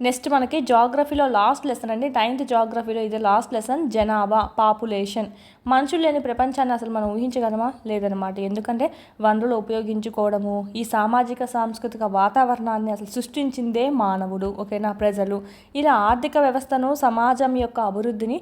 Next మనకి జాగ్రఫీలో last lesson అండి, 9th జాగ్రఫీలో ఇది లాస్ట్ లెసన్. జనాభా, పాపులేషన్. మనుషులు లేని ప్రపంచాన్ని అసలు మనం ఊహించగలమా? లేదనమాట. ఎందుకంటే వనరులు ఉపయోగించుకోవడము, ఈ సామాజిక సాంస్కృతిక వాతావరణాన్ని అసలు సృష్టించిందే మానవుడు. ఓకేనా, ప్రజలు. ఇలా ఆర్థిక వ్యవస్థను, సమాజం యొక్క అభివృద్ధిని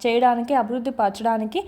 చేయడానికి, అభివృద్ధి పరచడానికి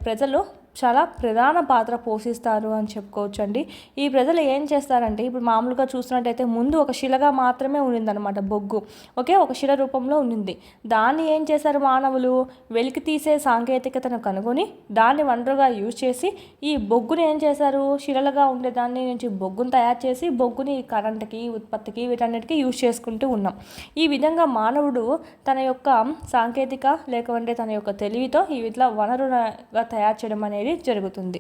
ప్రజలు చాలా ప్రధాన పాత్ర పోషిస్తారు అని చెప్పుకోవచ్చండి. ఈ ప్రజలు ఏం చేస్తారంటే, ఇప్పుడు మామూలుగా చూసినట్టయితే ముందు ఒక శిలగా మాత్రమే ఉండిందనమాట బొగ్గు. ఓకే, ఒక శిల రూపంలో ఉండింది. దాన్ని ఏం చేశారు మానవులు? వెలికి తీసే సాంకేతికతను కనుగొని దాన్ని వనరుగా యూజ్ చేసి ఈ బొగ్గుని ఏం చేశారు? శిలలుగా ఉండే దాన్ని నుంచి బొగ్గును తయారు చేసి బొగ్గుని కరెంటుకి, ఉత్పత్తికి, వీటన్నిటికీ యూజ్ చేసుకుంటూ ఉన్నాం. ఈ విధంగా మానవుడు తన యొక్క సాంకేతిక లేకపోతే తన యొక్క తెలివితో ఈ ఇట్లా వనరుగా తయారు చేయడం అనేది జరుగుతుంది.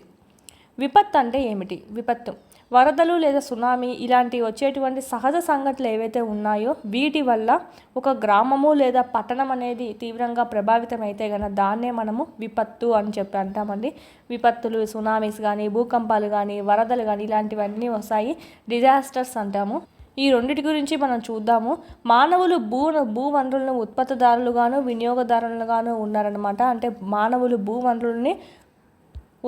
విపత్తు అంటే ఏమిటి? విపత్తు వరదలు లేదా సునామీ ఇలాంటివి వచ్చేటువంటి సహజ సంఘటనలు ఏవైతే ఉన్నాయో వీటి వల్ల ఒక గ్రామము లేదా పట్టణం అనేది తీవ్రంగా ప్రభావితం అయితే కనుక దాన్నే మనము విపత్తు అని చెప్పి అంటామండి. విపత్తులు, సునామీస్ కానీ, భూకంపాలు కానీ, వరదలు కానీ ఇలాంటివన్నీ వస్తాయి, డిజాస్టర్స్ అంటాము. ఈ రెండిటి గురించి మనం చూద్దాము. మానవులు భూవనరులను ఉత్పత్తిదారులుగాను, వినియోగదారులుగాను ఉన్నారనమాట. అంటే మానవులు భూవనరుల్ని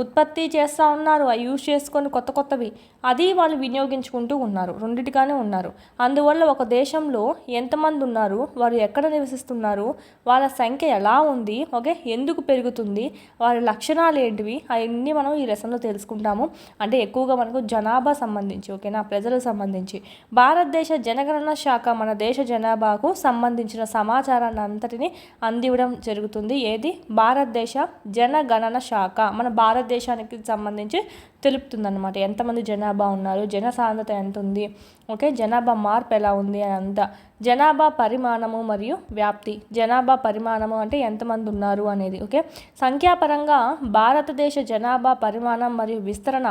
ఉత్పత్తి చేస్తూ ఉన్నారు, అవి యూజ్ చేసుకొని కొత్తవి అది వాళ్ళు వినియోగించుకుంటూ ఉన్నారు, రెండిటిగానే ఉన్నారు. అందువల్ల ఒక దేశంలో ఎంతమంది ఉన్నారు, వారు ఎక్కడ నివసిస్తున్నారు, వాళ్ళ సంఖ్య ఎలా ఉంది, ఓకే, ఎందుకు పెరుగుతుంది, వారి లక్షణాలు ఏంటివి, అవన్నీ మనం ఈ లెసన్లో తెలుసుకుంటాము. అంటే ఎక్కువగా మనకు జనాభా సంబంధించి, ఓకేనా, ప్రజలకు సంబంధించి. భారతదేశ జనగణన శాఖ మన దేశ జనాభాకు సంబంధించిన సమాచారాన్ని అంతటిని అందివ్వడం జరుగుతుంది. ఏది? భారతదేశ జనగణన శాఖ మన భారతదేశానికి సంబంధించి తెలుపుతుందన్నమాట. ఎంతమంది జనాభా ఉన్నారు, జనసాంద్రత ఎంత ఉంది, ఓకే, జనాభా మార్పు ఎలా ఉంది అని అంతా. జనాభా పరిమాణము మరియు వ్యాప్తి. జనాభా పరిమాణము అంటే ఎంతమంది ఉన్నారు అనేది, ఓకే. సంఖ్యాపరంగా భారతదేశ జనాభా పరిమాణం మరియు విస్తరణ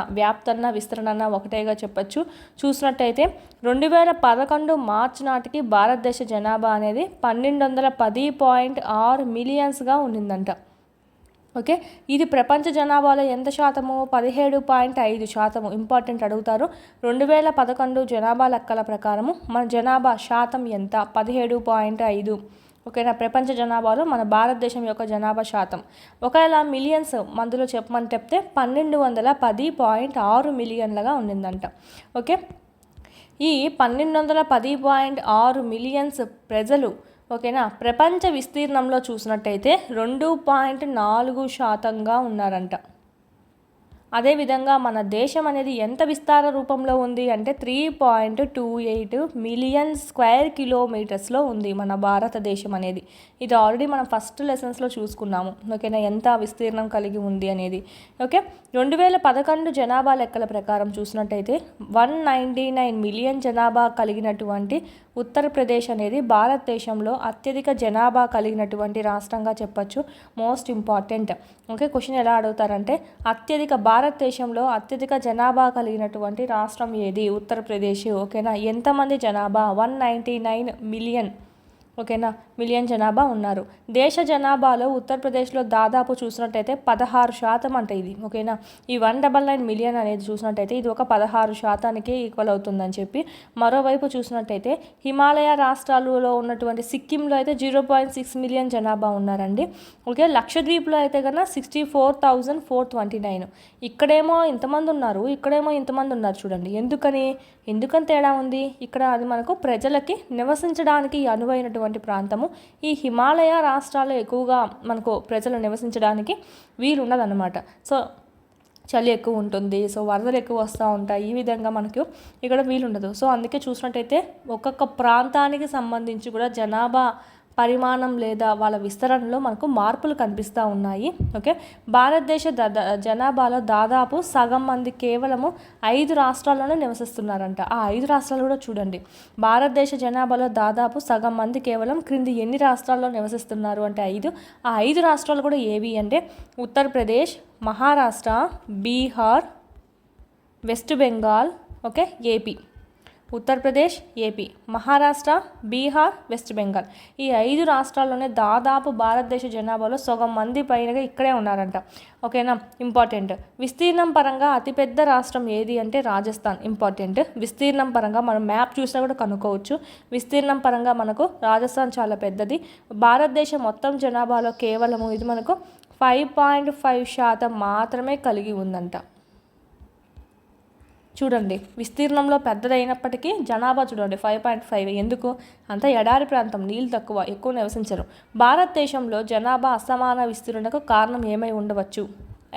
ఒకటేగా చెప్పచ్చు. చూసినట్టయితే 2011 మార్చి నాటికి భారతదేశ జనాభా అనేది 1210.6 మిలియన్స్గా ఉండిందంట. ఓకే, ఇది ప్రపంచ జనాభాలో ఎంత శాతము? 17.5%. ఇంపార్టెంట్, అడుగుతారు. 2011 జనాభా లెక్కల ప్రకారము మన జనాభా శాతం ఎంత? 17.5. ఓకేనా, ప్రపంచ జనాభాలో మన భారతదేశం యొక్క జనాభా శాతం. ఒకవేళ మిలియన్స్ మందులో చెప్పమని చెప్తే 1210.6 మిలియన్లుగా ఉండిందంట. ఓకే, ఈ 1210.6 మిలియన్స్ ప్రజలు, ఓకేనా, ప్రపంచ విస్తీర్ణంలో చూసినట్టయితే 2.4% ఉన్నారంట. అదేవిధంగా మన దేశం అనేది ఎంత విస్తార రూపంలో ఉంది అంటే 3.28 మిలియన్ స్క్వేర్ కిలోమీటర్స్లో ఉంది మన భారతదేశం అనేది. ఇది ఆల్రెడీ మనం ఫస్ట్ లెసన్స్లో చూసుకున్నాము, ఓకేనా, ఎంత విస్తీర్ణం కలిగి ఉంది అనేది. ఓకే, 2011 జనాభా లెక్కల ప్రకారం చూసినట్టయితే 199 మిలియన్ జనాభా కలిగినటువంటి ఉత్తరప్రదేశ్ అనేది భారతదేశంలో అత్యధిక జనాభా కలిగినటువంటి రాష్ట్రంగా చెప్పచ్చు. Most important. ఓకే, క్వశ్చన్ ఎలా అడుగుతారంటే భారతదేశంలో అత్యధిక జనాభా కలిగినటువంటి రాష్ట్రం ఏది? ఉత్తరప్రదేశ్. ఓకేనా, ఎంతమంది జనాభా? 199 మిలియన్. ఓకేనా, మిలియన్ జనాభా ఉన్నారు. దేశ జనాభాలో ఉత్తరప్రదేశ్లో దాదాపు చూసినట్టయితే 16% అంటే ఇది. ఓకేనా, ఈ 199 మిలియన్ అనేది చూసినట్టయితే ఇది ఒక 16%కి ఈక్వల్ అవుతుందని చెప్పి. మరోవైపు చూసినట్టయితే హిమాలయ రాష్ట్రాలలో ఉన్నటువంటి సిక్కింలో అయితే 0.6 మిలియన్ జనాభా ఉన్నారండి. ఓకే, లక్షద్వీప్లో అయితే కన్నా 64,429. ఇక్కడేమో ఇంతమంది ఉన్నారు, ఇక్కడేమో ఇంతమంది ఉన్నారు. చూడండి ఎందుకని తేడా ఉంది. ఇక్కడ అది మనకు ప్రజలకి నివసించడానికి అనువైనటువంటి ప్రాంతము. ఈ హిమాలయ రాష్ట్రాల్లో ఎక్కువగా మనకు ప్రజలు నివసించడానికి వీలున్నదన్నమాట. సో చలి ఎక్కువ ఉంటుంది, సో వరదలు ఎక్కువ వస్తూ ఉంటాయి. ఈ విధంగా మనకు ఇక్కడ వీలుండదు. సో అందుకే చూసినట్టయితే ఒక్కొక్క ప్రాంతానికి సంబంధించి కూడా జనాభా పరిమాణం లేదా వాళ్ళ విస్తరణలో మనకు మార్పులు కనిపిస్తూ ఉన్నాయి. ఓకే, భారతదేశ జనాభాలో దాదాపు సగం మంది కేవలము 5 రాష్ట్రాల్లోనే నివసిస్తున్నారంట. ఆ 5 రాష్ట్రాలు కూడా చూడండి. భారతదేశ జనాభాలో దాదాపు సగం మంది కేవలం క్రింది ఎన్ని రాష్ట్రాల్లో నివసిస్తున్నారు అంటే 5. ఆ 5 రాష్ట్రాలు కూడా ఏవి అంటే Uttar Pradesh, Maharashtra, Bihar, west Bengal, okay, AP. Uttar Pradesh, AP, Maharashtra, Bihar, west Bengal. ఈ 5 రాష్ట్రాల్లోనే దాదాపు భారతదేశ జనాభాలో సగం మంది పైనగా ఇక్కడే ఉన్నారంట. ఓకేనా, ఇంపార్టెంట్. విస్తీర్ణం పరంగా అతిపెద్ద రాష్ట్రం ఏది అంటే రాజస్థాన్. ఇంపార్టెంట్. విస్తీర్ణం పరంగా మనం మ్యాప్ చూసినా కూడా కనుక్కోవచ్చు. విస్తీర్ణం పరంగా మనకు రాజస్థాన్ చాలా పెద్దది. భారతదేశం మొత్తం జనాభాలో కేవలము ఇది మనకు 5.5% మాత్రమే కలిగి ఉందంట. చూడండి, విస్తీర్ణంలో పెద్దదైనప్పటికీ జనాభా చూడండి 5.5. ఎందుకు? అంతా ఎడారి ప్రాంతం, నీళ్ళు తక్కువ, ఎక్కువ నివసించరు. భారతదేశంలో జనాభా అసమాన విస్తీర్ణకు కారణం ఏమై ఉండవచ్చు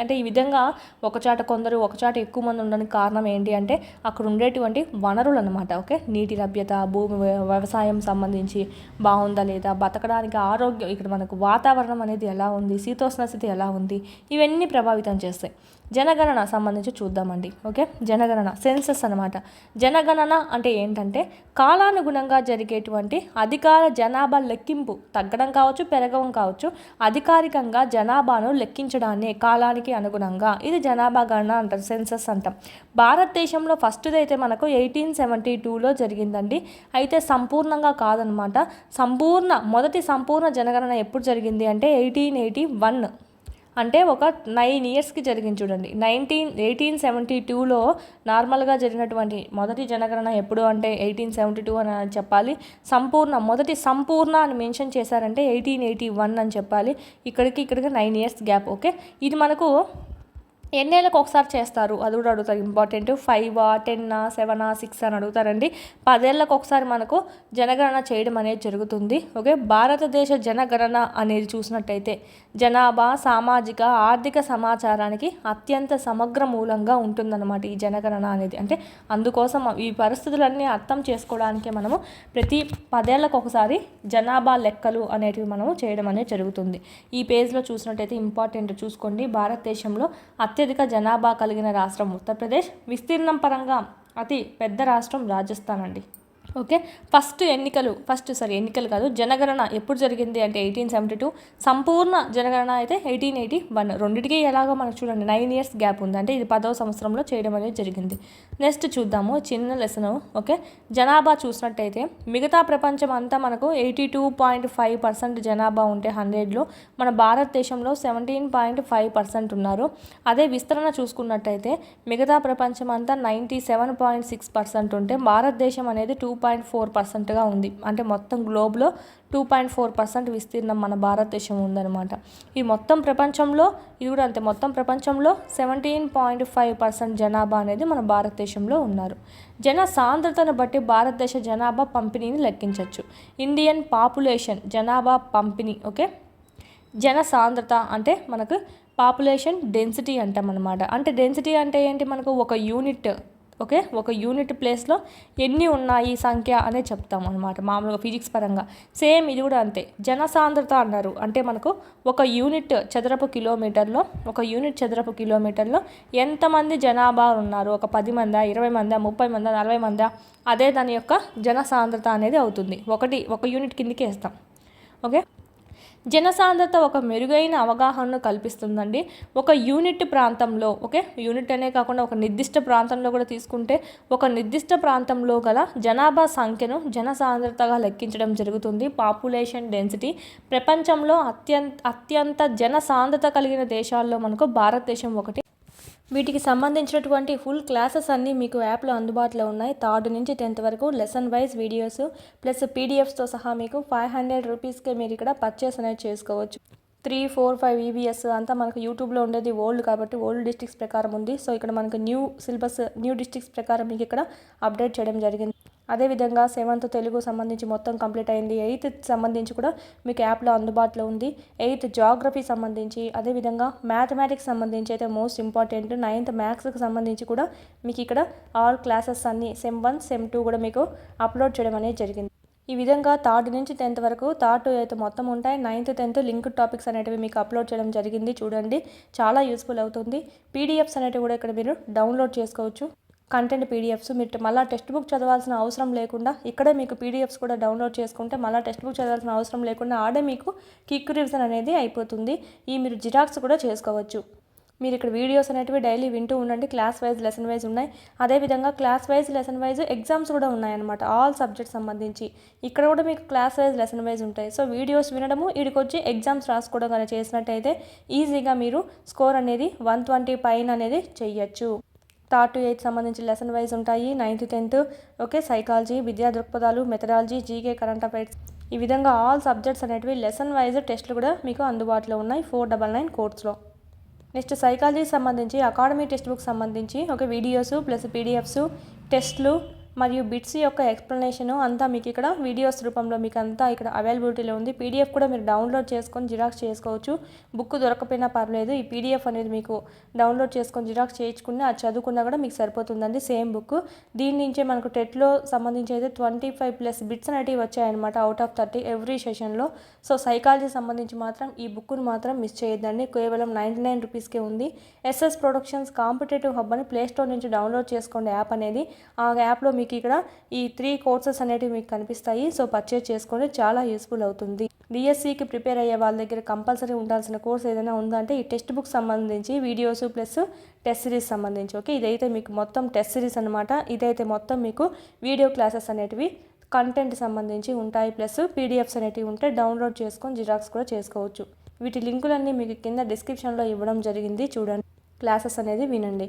అంటే ఈ విధంగా ఒకచాట కొందరు ఒకచాట ఎక్కువ మంది ఉండడానికి కారణం ఏంటి అంటే అక్కడ ఉండేటువంటి వనరులు అనమాట. ఓకే, నీటి లభ్యత, భూమి వ్యవసాయం సంబంధించి బాగుందా లేదా, బతకడానికి ఆరోగ్యం, ఇక్కడ మనకు వాతావరణం అనేది ఎలా ఉంది, శీతోష్ణ స్థితి ఎలా ఉంది, ఇవన్నీ ప్రభావితం చేస్తాయి. జనగణన సంబంధించి చూద్దామండి. ఓకే, జనగణన సెన్సస్ అనమాట. జనగణన అంటే ఏంటంటే కాలానుగుణంగా జరిగేటువంటి అధికార జనాభా లెక్కింపు, తగ్గడం కావచ్చు పెరగడం కావచ్చు, అధికారికంగా జనాభాను లెక్కించడాన్ని కాలానికి అనుగుణంగా ఇది జనాభా గణన అంటారు, సెన్సస్ అంటాం. భారతదేశంలో ఫస్ట్ది అయితే మనకు 1872లో జరిగిందండి. అయితే సంపూర్ణంగా కాదనమాట. మొదటి సంపూర్ణ జనగణన ఎప్పుడు జరిగింది అంటే 1881, అంటే ఒక 9 ఇయర్స్కి జరిగింది. చూడండి, 1872లో నార్మల్గా జరిగినటువంటి మొదటి జనగణన ఎప్పుడు అంటే 1872 అని చెప్పాలి. మొదటి సంపూర్ణ అని మెన్షన్ చేశారంటే 1881 అని చెప్పాలి. ఇక్కడికి 9 ఇయర్స్ గ్యాప్. ఓకే, ఇది మనకు ఎన్నేళ్ళకి ఒకసారి చేస్తారు అది కూడా అడుగుతారు. ఇంపార్టెంట్. 5, 10, 7, 6 అని అడుగుతారండి. 10 ఏళ్ళకు ఒకసారి మనకు జనగణన చేయడం అనేది జరుగుతుంది. ఓకే, భారతదేశ జనగణన అనేది చూసినట్టయితే జనాభా, సామాజిక, ఆర్థిక సమాచారానికి అత్యంత సమగ్ర మూలంగా ఉంటుందన్నమాట ఈ జనగణన అనేది. అంటే అందుకోసం ఈ పరిస్థితులన్నీ అర్థం చేసుకోవడానికి మనము ప్రతి 10 ఏళ్ళకు ఒకసారి జనాభా లెక్కలు అనేటివి మనము చేయడం అనేది జరుగుతుంది. ఈ పేజ్లో చూసినట్టయితే ఇంపార్టెంట్ చూసుకోండి. భారతదేశంలో అత్యధిక జనాభా కలిగిన రాష్ట్రం ఉత్తరప్రదేశ్, విస్తీర్ణం పరంగా అతి పెద్ద రాష్ట్రం రాజస్థాన్ అండి. ఓకే, ఎన్నికలు కాదు, జనగణన ఎప్పుడు జరిగింది అంటే 1872, సంపూర్ణ జనగణన అయితే 1881. రెండింటికి ఎలాగో మనకు చూడండి 9 ఇయర్స్ గ్యాప్ ఉంది, అంటే ఇది 10వ సంవత్సరంలో చేయడం అనేది జరిగింది. నెక్స్ట్ చూద్దాము చిన్న లెసను. ఓకే, జనాభా చూసినట్టయితే మిగతా ప్రపంచం అంతా మనకు 82.5% జనాభా ఉంటే 100లో మన భారతదేశంలో 17.5% ఉన్నారు. అదే విస్తరణ చూసుకున్నట్టయితే మిగతా ప్రపంచం అంతా 97.6% ఉంటే భారతదేశం అనేది 2.4%గా ఉంది. అంటే మొత్తం గ్లోబ్లో 2.4% విస్తీర్ణం మన భారతదేశం ఉందన్నమాట. ఈ మొత్తం ప్రపంచంలో ఇది కూడా అంతే, మొత్తం ప్రపంచంలో 17.5% జనాభా అనేది మన భారతదేశంలో ఉన్నారు. జన సాంద్రతను బట్టి భారతదేశ జనాభా పంపిణీని లెక్కించవచ్చు. ఇండియన్ పాపులేషన్ జనాభా పంపిణీ. ఓకే, జన సాంద్రత అంటే మనకు పాపులేషన్ డెన్సిటీ అంటాం అనమాట. అంటే డెన్సిటీ అంటే ఏంటి, మనకు ఒక యూనిట్. ఓకే, ఒక యూనిట్ ప్లేస్లో ఎన్ని ఉన్నాయి సంఖ్య అనే చెప్తాం అనమాట మామూలుగా ఫిజిక్స్ పరంగా. సేమ్ ఇది కూడా అంతే, జనసాంద్రత అన్నారు అంటే మనకు ఒక యూనిట్ చదరపు కిలోమీటర్లో ఎంతమంది జనాభా ఉన్నారు, ఒక 10 మందా, 20 మందా, 30 మందా, 40 మందా, అదే దాని యొక్క జనసాంద్రత అనేది అవుతుంది. ఒక యూనిట్ కిందకి వేస్తాం. ఓకే, జనసాంద్రత ఒక మెరుగైన అవగాహనను కల్పిస్తుందండి. ఒక యూనిట్ ప్రాంతంలో, ఓకే, యూనిట్ అనే కాకుండా ఒక నిర్దిష్ట ప్రాంతంలో కూడా తీసుకుంటే ఒక నిర్దిష్ట ప్రాంతంలో గల జనాభా సంఖ్యను జనసాంద్రతగా లెక్కించడం జరుగుతుంది. Population density. ప్రపంచంలో అత్యంత జనసాంద్రత కలిగిన దేశాల్లో మనకు భారతదేశం ఒకటి. వీటికి సంబంధించినటువంటి ఫుల్ క్లాసెస్ అన్నీ మీకు యాప్లో అందుబాటులో ఉన్నాయి. 3rd నుంచి 10th వరకు లెసన్ వైజ్ వీడియోస్ ప్లస్ పీడిఎఫ్స్తో సహా మీకు 500 రూపీస్కే మీరు ఇక్కడ పర్చేస్ అనేది చేసుకోవచ్చు. 3, 4, 5 EVS అంతా మనకు యూట్యూబ్లో ఉండేది ఓల్డ్ కాబట్టి ఓల్డ్ డిస్ట్రిక్ట్స్ ప్రకారం ఉంది. సో ఇక్కడ మనకు న్యూ సిలబస్, న్యూ డిస్ట్రిక్ట్స్ ప్రకారం మీకు ఇక్కడ అప్డేట్ చేయడం జరిగింది. అదేవిధంగా 7th తెలుగు సంబంధించి మొత్తం కంప్లీట్ అయింది. 8th సంబంధించి కూడా మీకు యాప్లో అందుబాటులో ఉంది. 8th జాగ్రఫీ సంబంధించి, అదేవిధంగా మ్యాథమెటిక్స్ సంబంధించి అయితే మోస్ట్ ఇంపార్టెంట్ 9th మ్యాథ్స్కి సంబంధించి కూడా మీకు ఇక్కడ ఆల్ క్లాసెస్ అన్నీ సెమ్ 1, సెమ్ 2 కూడా మీకు అప్లోడ్ చేయడం అనేది జరిగింది. ఈ విధంగా 3rd నుంచి 10th వరకు 3rd to 8th మొత్తం ఉంటాయి. 9th, 10th లింక్డ్ టాపిక్స్ అనేటివి మీకు అప్లోడ్ చేయడం జరిగింది. చూడండి, చాలా యూస్ఫుల్ అవుతుంది. పీడిఎఫ్స్ అనేటివి కూడా ఇక్కడ మీరు డౌన్లోడ్ చేసుకోవచ్చు. కంటెంట్ పీడిఎఫ్స్ మీరు మళ్ళీ టెక్స్ట్ బుక్ చదవాల్సిన అవసరం లేకుండా ఇక్కడే మీకు పీడిఎఫ్స్ కూడా డౌన్లోడ్ చేసుకుంటే మళ్ళీ టెక్స్ట్ బుక్ చదవాల్సిన అవసరం లేకుండా ఆడే మీకు క్విక్ రివిజన్ అనేది అయిపోతుంది. మీరు జిరాక్స్ కూడా చేసుకోవచ్చు. మీరు ఇక్కడ వీడియోస్ అనేటివి డైలీ వింటూ ఉండండి. క్లాస్ వైజ్ లెసన్ వైజ్ ఉన్నాయి. అదేవిధంగా class wise lesson wise exams కూడా ఉన్నాయన్నమాట. ఆల్ సబ్జెక్ట్స్ సంబంధించి ఇక్కడ కూడా మీకు క్లాస్ వైజ్ లెసన్ వైజ్ ఉంటాయి. సో వీడియోస్ వినడము, వీడికొచ్చి ఎగ్జామ్స్ రాసుకోవడం కానీ చేసినట్టయితే ఈజీగా మీరు స్కోర్ అనేది 120 పైన అనేది చెయ్యొచ్చు. 3rd to 8th సంబంధించి లెసన్ వైజ్ ఉంటాయి. 9th 10th ఓకే, సైకాలజీ, విద్యా దృక్పథాలు, మెథడాలజీ, జీకే, కరెంట్ అఫైర్స్, ఈ విధంగా ఆల్ సబ్జెక్ట్స్ అనేటివి లెసన్ వైజ్ టెస్టులు కూడా మీకు అందుబాటులో ఉన్నాయి 499 కోర్స్లో. నెక్స్ట్ సైకాలజీకి సంబంధించి అకాడమీ టెక్స్ట్ బుక్ సంబంధించి ఒక వీడియోస్ ప్లస్ పీడిఎఫ్స్, టెస్ట్లు మరియు బిట్స్ యొక్క ఎక్స్ప్లెనేషన్ అంతా మీకు ఇక్కడ వీడియోస్ రూపంలో మీకు అంతా ఇక్కడ అవైలబిలిటీలో ఉంది. పీడిఎఫ్ కూడా మీరు డౌన్లోడ్ చేసుకొని జిరాక్స్ చేసుకోవచ్చు. బుక్ దొరకపోయినా పర్లేదు, ఈ పీడిఎఫ్ అనేది మీకు డౌన్లోడ్ చేసుకొని జిరాక్స్ చేయించుకుని అది చదువుకున్నా కూడా మీకు సరిపోతుందండి. Same book. దీని నుంచే మనకు టెట్లో సంబంధించి అయితే 25+ బిట్స్ అనేటివి వచ్చాయన్నమాట అవుట్ ఆఫ్ 30 ఎవ్రీ సెషన్లో. సో సైకాలజీ సంబంధించి మాత్రం ఈ బుక్ను మాత్రం మిస్ చేయొద్దండి. కేవలం 99 రూపీస్కే ఉంది. ఎస్ఎస్ ప్రొడక్షన్స్ కాంపిటేటివ్ హబ్ అని ప్లేస్టోర్ నుంచి డౌన్లోడ్ చేసుకోండి యాప్ అనేది. ఆ యాప్లో మీకు ఇక్కడ ఈ 3 కోర్సెస్ అనేటివి మీకు కనిపిస్తాయి. సో పర్చేజ్ చేసుకోండి, చాలా యూస్ఫుల్ అవుతుంది. డిఎస్సికి ప్రిపేర్ అయ్యే వాళ్ళ దగ్గర కంపల్సరీ ఉండాల్సిన కోర్స్ ఏదైనా ఉందంటే ఈ టెక్స్ట్ బుక్ సంబంధించి వీడియోస్ ప్లస్ టెస్ట్ సిరీస్ సంబంధించి. ఓకే, ఇదైతే మీకు మొత్తం టెస్ట్ సిరీస్ అనమాట. ఇదైతే మొత్తం మీకు వీడియో క్లాసెస్ అనేటివి కంటెంట్ సంబంధించి ఉంటాయి, ప్లస్ పీడిఎఫ్స్ అనేటివి ఉంటాయి. డౌన్లోడ్ చేసుకొని జిరాక్స్ కూడా చేసుకోవచ్చు. వీటి లింకులన్నీ మీకు కింద డిస్క్రిప్షన్లో ఇవ్వడం జరిగింది, చూడండి. క్లాసెస్ అనేది వినండి.